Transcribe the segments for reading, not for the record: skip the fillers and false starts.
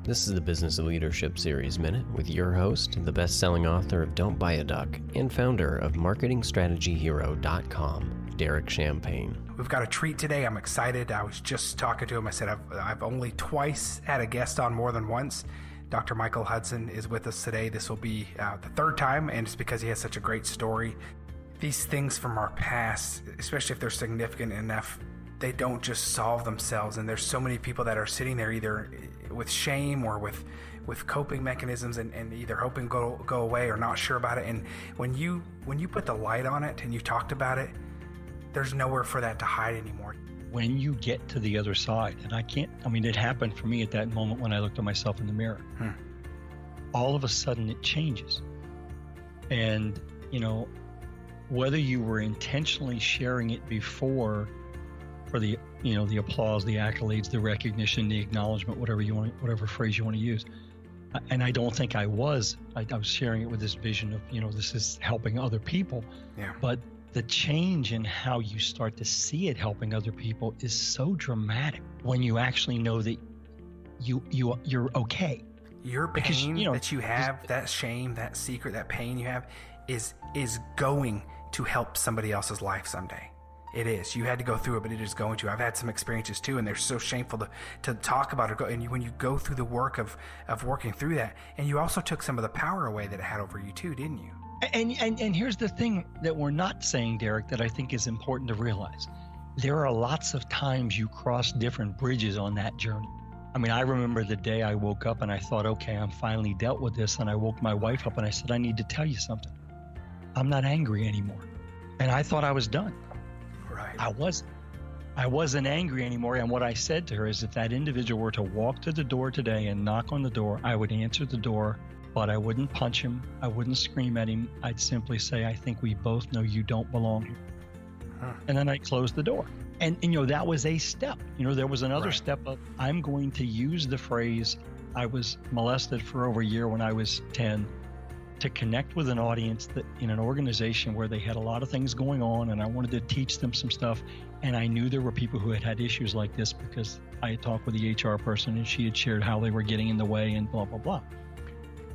This is the Business of Leadership Series Minute with your host, the best-selling author of Don't Buy a Duck and founder of MarketingStrategyHero.com, Derek Champagne. We've got a treat today. I'm excited. I was just talking to him. I said I've only twice had a guest on more than once. Dr. Michael Hudson is with us today. This will be the third time, and it's because he has such a great story. These things from our past, especially if they're significant enough, they don't just solve themselves. And there's so many people that are sitting there either with shame or with coping mechanisms and either hoping go away or not sure about it. And when you put the light on it and you talked about it, there's nowhere for that to hide anymore. When you get to the other side, and it happened for me at that moment when I looked at myself in the mirror. All of a sudden it changes. And, whether you were intentionally sharing it before for the applause, the accolades, the recognition, the acknowledgement, whatever phrase you want to use. And I don't think I was. I was sharing it with this vision of, this is helping other people. Yeah. But the change in how you start to see it helping other people is so dramatic when you actually know that you're okay. Your pain that you have, that shame, that secret, that pain you have is going to help somebody else's life someday. It is. You had to go through it, but it is going to. I've had some experiences too, and they're so shameful to talk about it. And when you go through the work of working through that, and you also took some of the power away that it had over you too, didn't you? And here's the thing that we're not saying, Derek, that I think is important to realize. There are lots of times you cross different bridges on that journey. I remember the day I woke up and I thought, okay, I'm finally dealt with this. And I woke my wife up and I said, I need to tell you something. I'm not angry anymore. And I thought I was done. Right. I wasn't angry anymore. And what I said to her is if that individual were to walk to the door today and knock on the door, I would answer the door, but I wouldn't punch him. I wouldn't scream at him. I'd simply say, I think we both know you don't belong here. And then I closed the door. And that was a step. There was another step of, I'm going to use the phrase, I was molested for over a year when I was 10, to connect with an audience that in an organization where they had a lot of things going on, and I wanted to teach them some stuff. And I knew there were people who had issues like this because I had talked with the HR person and she had shared how they were getting in the way and blah, blah, blah.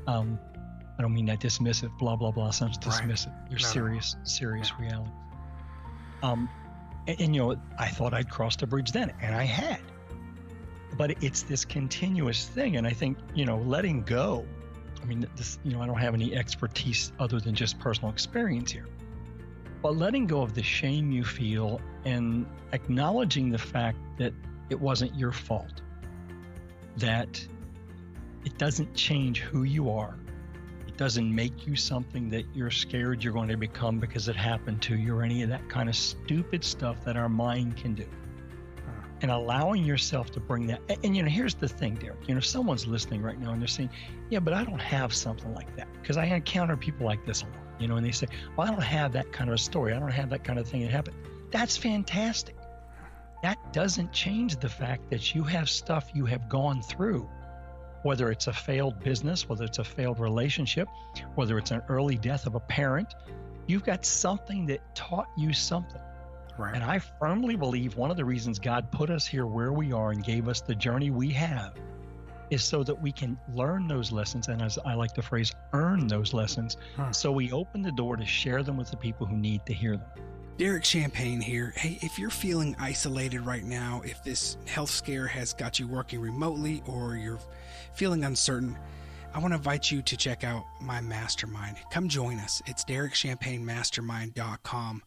I don't mean that dismissive, blah, blah, blah, sounds dismissive. There's serious reality. I thought I'd crossed a bridge then, and I had. But it's this continuous thing, and I think, letting go. I don't have any expertise other than just personal experience here. But letting go of the shame you feel and acknowledging the fact that it wasn't your fault, that it doesn't change who you are. It doesn't make you something that you're scared you're going to become because it happened to you or any of that kind of stupid stuff that our mind can do. And allowing yourself to bring that. And here's the thing, Derek. If someone's listening right now and they're saying, yeah, but I don't have something like that. Because I encounter people like this a lot, and they say, well, I don't have that kind of a story. I don't have that kind of thing that happened. That's fantastic. That doesn't change the fact that you have stuff you have gone through, whether it's a failed business, whether it's a failed relationship, whether it's an early death of a parent. You've got something that taught you something. Right. And I firmly believe one of the reasons God put us here where we are and gave us the journey we have is so that we can learn those lessons, and as I like the phrase, earn those lessons, so we open the door to share them with the people who need to hear them. Derek Champagne here. Hey, if you're feeling isolated right now, if this health scare has got you working remotely or you're feeling uncertain, I want to invite you to check out my mastermind. Come join us. It's DerekChampagneMastermind.com.